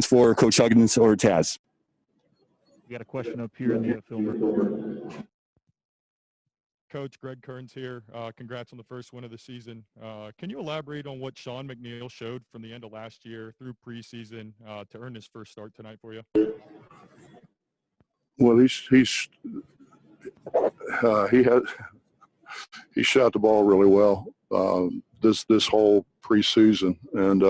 for Coach Huggins or Taz. We got a question up here in the film room. Coach, Greg Kearns here. Congrats on the first win of the season. Can you elaborate on what Sean McNeil showed from the end of last year through preseason to earn his first start tonight for you? Well, he shot the ball really well this whole preseason, and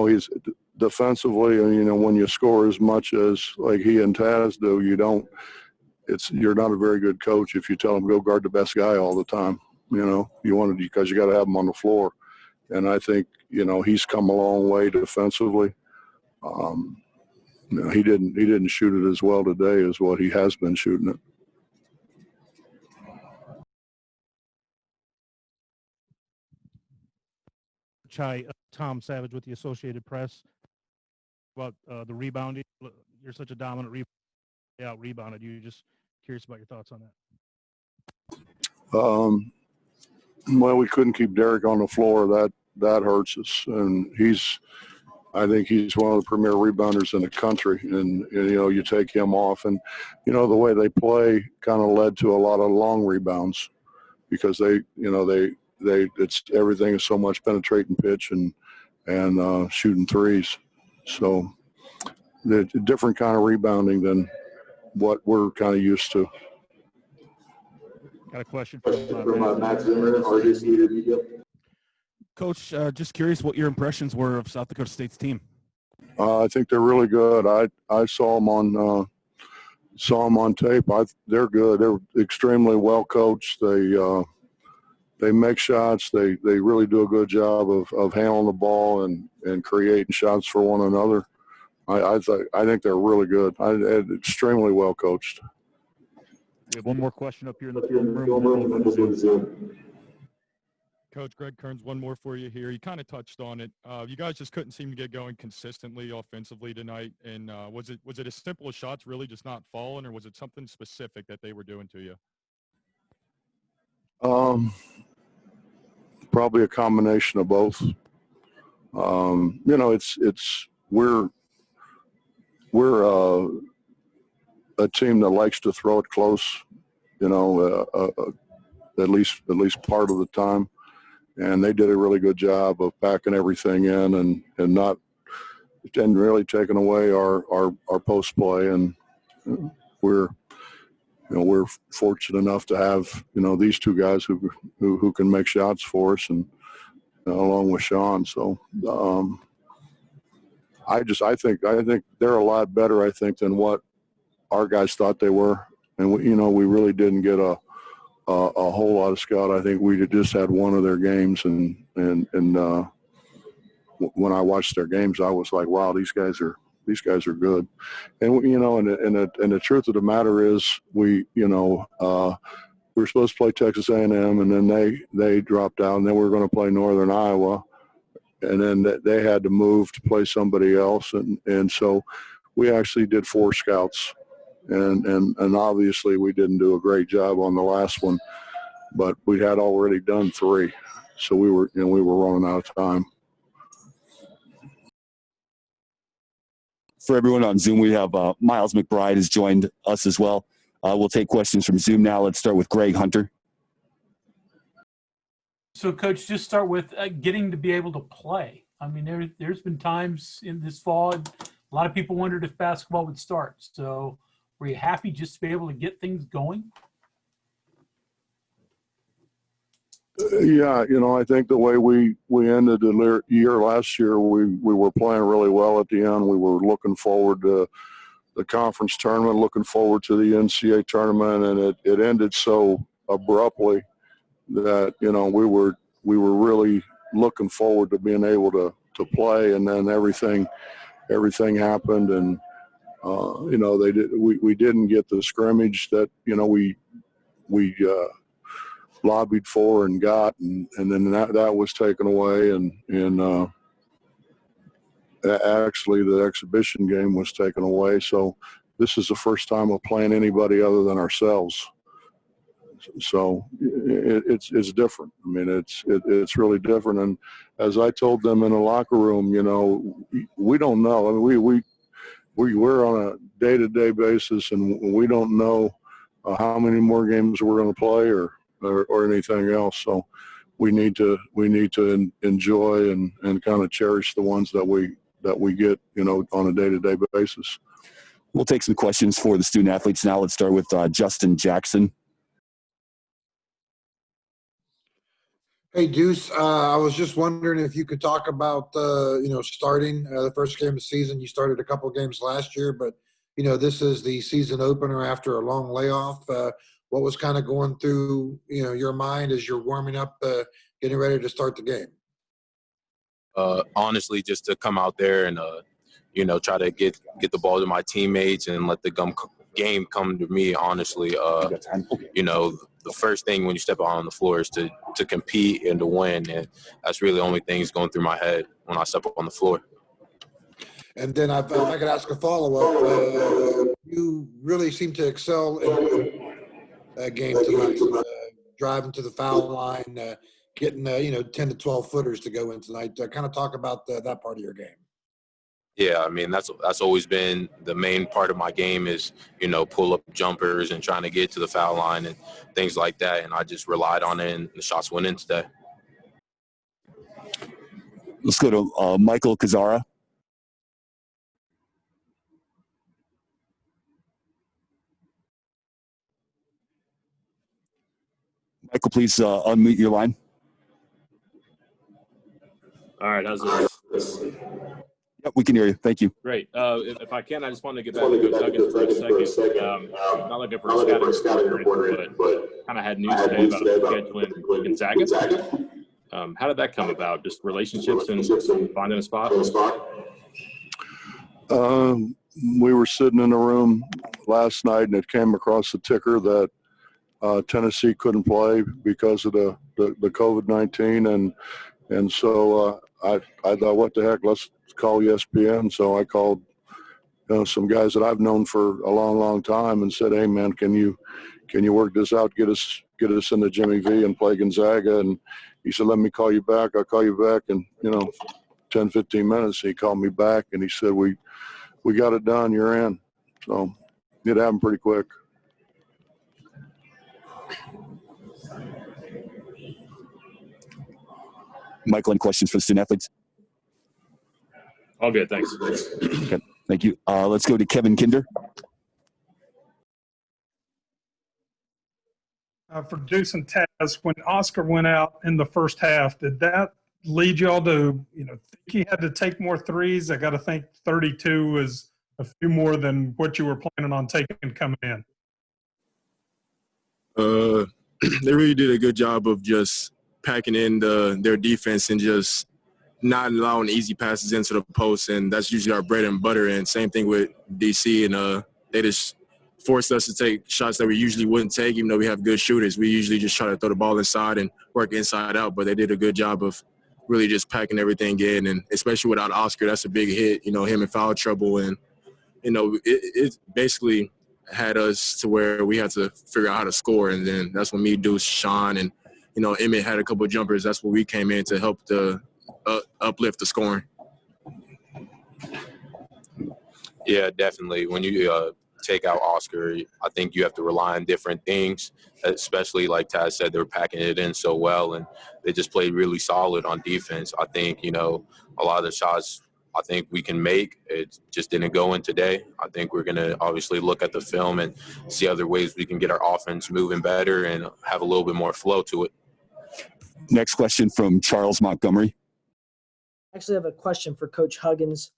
he's defensively. And when you score as much as like he and Taz do, you're not a very good coach if you tell him go guard the best guy all the time. You want to, because you got to have him on the floor. And I think he's come a long way defensively. He didn't shoot it as well today as what he has been shooting it. Hi, Tom Savage with the Associated Press. About the rebounding, you're such a dominant rebounded. You just curious about your thoughts on that. Well, we couldn't keep Derek on the floor. That hurts us, and I think he's one of the premier rebounders in the country. And you take him off, and the way they play kind of led to a lot of long rebounds because it's everything is so much penetrating pitch and shooting threes. So the different kind of rebounding than what we're kind of used to. Got a question from Matt Zimmer, Coach, just curious what your impressions were of South Dakota State's team. I think they're really good. I saw them on tape. They're good. They're extremely well coached. They make shots. They really do a good job of handling the ball and creating shots for one another. I think they're really good. Extremely well coached. We have one more question up here in the film room. Coach Greg Kearns, one more for you here. You kind of touched on it. You guys just couldn't seem to get going consistently offensively tonight. And was it as simple as shots really just not falling, or was it something specific that they were doing to you? Probably a combination of both. We're a team that likes to throw it close, at least part of the time. And they did a really good job of packing everything in and not really taking away our post play. And we're fortunate enough to have these two guys who can make shots for us, and along with Sean. So I think they're a lot better, I think, than what our guys thought they were. And we really didn't get a whole lot of scout. I think we just had one of their games, and when I watched their games, I was like, wow, these guys are good. And and the truth of the matter is, we were supposed to play Texas A&M, and then they dropped out, and then we were going to play Northern Iowa, and then they had to move to play somebody else, and so we actually did 4 scouts. And obviously we didn't do a great job on the last one, but we had already done 3, so we were running out of time. For everyone on Zoom, we have Miles McBride has joined us as well. We'll take questions from Zoom now. Let's start with Greg Hunter. So, Coach, just start with getting to be able to play. I mean, there's been times in this fall, a lot of people wondered if basketball would start. So were you happy just to be able to get things going? Yeah, I think the way we ended the year last year, we were playing really well at the end. We were looking forward to the conference tournament, looking forward to the NCAA tournament, and it ended so abruptly that we were really looking forward to being able to play, and then everything happened, and we didn't get the scrimmage that we lobbied for and got, and then that was taken away, and actually the exhibition game was taken away. So this is the first time we're playing anybody other than ourselves. So it's different. I mean, it's really different. And as I told them in the locker room, you know, we don't know. I mean, we're on a day-to-day basis, and we don't know how many more games we're going to play or anything else. So we need to enjoy and kind of cherish the ones that we get, you know, on a day-to-day basis. We'll take some questions for the student athletes now. Let's start with Justin Jackson. Hey, Deuce, I was just wondering if you could talk about, you know, starting the first game of the season. You started a couple of games last year, but, you know, this is the season opener after a long layoff. What was kind of going through, you know, your mind as you're warming up, getting ready to start the game? Honestly, just to come out there and, you know, try to get the ball to my teammates and let the game come to me, honestly. You know, the first thing when you step out on the floor is to compete and to win, and that's really the only thing that's going through my head when I step up on the floor. And then if I could ask a follow-up, you really seem to excel in a game tonight, driving to the foul line, getting, you know, 10 to 12 footers to go in tonight. Kind of talk about that part of your game. Yeah, I mean, that's always been the main part of my game is, you know, pull-up jumpers and trying to get to the foul line and things like that, and I just relied on it, and the shots went in today. Let's go to Michael Kazara. Michael, please unmute your line. All right, how's this? Yep, we can hear you. Thank you. Great. If I can, I just wanted to get back to Coach Huggins for a second. Not looking for a scouting report or anything, but kind of had news today about a schedule in Gonzaga. How did that come about? Just relationships and finding a spot? We were sitting in a room last night, and it came across the ticker that Tennessee couldn't play because of the COVID-19, and so I thought, what the heck, let's call ESPN. So I called, you know, some guys that I've known for a long time and said, hey man, can you work this out, get us into Jimmy V and play Gonzaga? And he said, let me call you back. I'll call you back. And, you know, 10, 15 minutes, he called me back and he said, we got it done, you're in. So it happened pretty quick. Michael, any questions for the student athletes? All good, thanks. Okay, thank you. Let's go to Kevin Kinder. For Deuce and Taz, when Oscar went out in the first half, did that lead y'all to, you know, think he had to take more threes? I got to think 32 is a few more than what you were planning on taking coming in. They really did a good job of just packing in their defense and just not allowing easy passes into the post, and that's usually our bread and butter. And same thing with DC, and they just forced us to take shots that we usually wouldn't take, even though we have good shooters. We usually just try to throw the ball inside and work inside out, but they did a good job of really just packing everything in, and especially without Oscar, that's a big hit, you know, him in foul trouble. And, you know, it basically had us to where we had to figure out how to score, and then that's when me, Deuce, Sean, and, you know, Emmett had a couple of jumpers. That's where we came in to help uplift the scoring. Yeah, definitely. When you take out Oscar, I think you have to rely on different things, especially like Taz said, they were packing it in so well, and they just played really solid on defense. I think, you know, a lot of the shots I think we can make, it just didn't go in today. I think we're going to obviously look at the film and see other ways we can get our offense moving better and have a little bit more flow to it. Next question from Charles Montgomery. I actually have a question for Coach Huggins.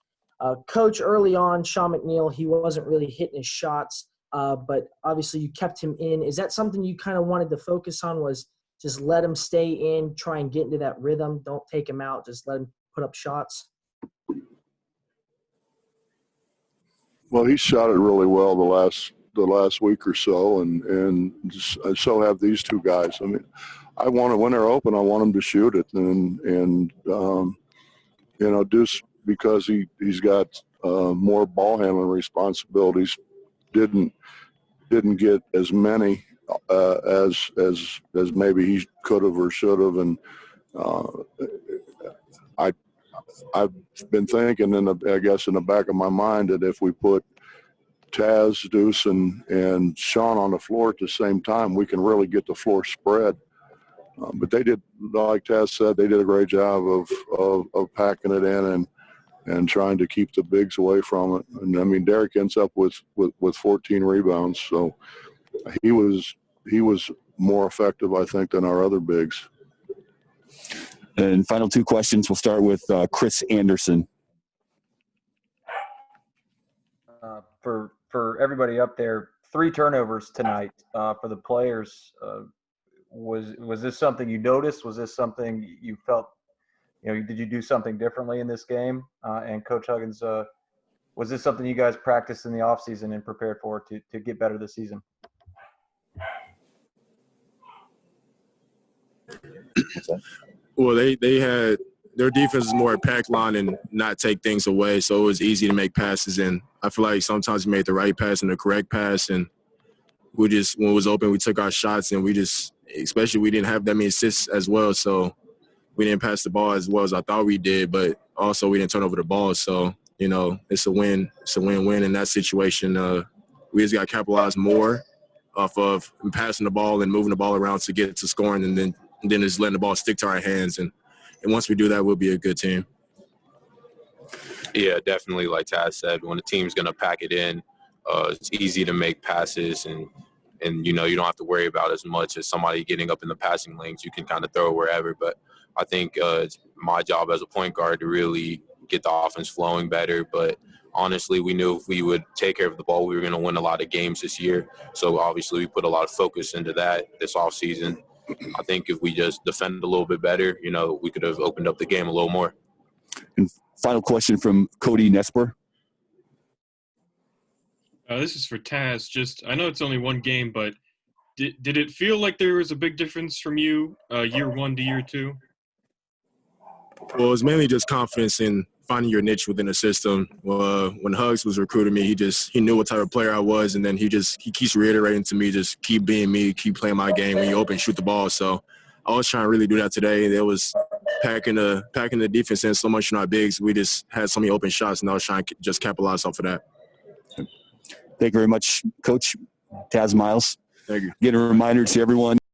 Coach, early on, Sean McNeil, he wasn't really hitting his shots, but obviously you kept him in. Is that something you kind of wanted to focus on, was just let him stay in, try and get into that rhythm, don't take him out, just let him put up shots? Well, he shot it really well the last week or so, and so have these two guys. I mean, I want to, when they're open, I want them to shoot it, and you know, Deuce, because he's got more ball handling responsibilities, didn't get as many as maybe he could have or should have. And I've been thinking, I guess in the back of my mind, that if we put Taz, Deuce, and Sean on the floor at the same time, we can really get the floor spread. But they did, like Taz said, they did a great job of packing it in and trying to keep the bigs away from it. And I mean, Derek ends up with 14 rebounds, so he was more effective, I think, than our other bigs. And final two questions. We'll start with Chris Anderson. For everybody up there, 3 turnovers tonight for the players. Was this something you noticed? Was this something you felt, did you do something differently in this game? And Coach Huggins, was this something you guys practiced in the offseason and prepared for to get better this season? Well, they had their defense is more pack line and not take things away, so it was easy to make passes. And I feel like sometimes we made the right pass and the correct pass, and we just, when it was open, we took our shots, and we just, especially we didn't have that many assists as well, so we didn't pass the ball as well as I thought we did, but also we didn't turn over the ball. So, it's a win. It's a win-win in that situation. We just got to capitalize more off of passing the ball and moving the ball around to get to scoring, and then just letting the ball stick to our hands. And once we do that, we'll be a good team. Yeah, definitely. Like Taz said, when a team's going to pack it in, it's easy to make passes, and you don't have to worry about as much as somebody getting up in the passing lanes. You can kind of throw it wherever. But I think it's my job as a point guard to really get the offense flowing better. But honestly, we knew if we would take care of the ball, we were going to win a lot of games this year. So obviously we put a lot of focus into that this offseason. I think if we just defend a little bit better, we could have opened up the game a little more. And final question from Cody Nesper. This is for Taz. I know it's only one game, but did it feel like there was a big difference from you year 1 to year 2? Well, it's mainly just confidence in finding your niche within the system. When Hugs was recruiting me, he knew what type of player I was, and then he keeps reiterating to me, just keep being me, keep playing my game. When you open, shoot the ball. So I was trying to really do that today. It was packing the defense in so much in our bigs. We just had so many open shots, and I was trying to just capitalize off of that. Thank you very much, Coach. Taz Miles. Thank you. Get a reminder to everyone.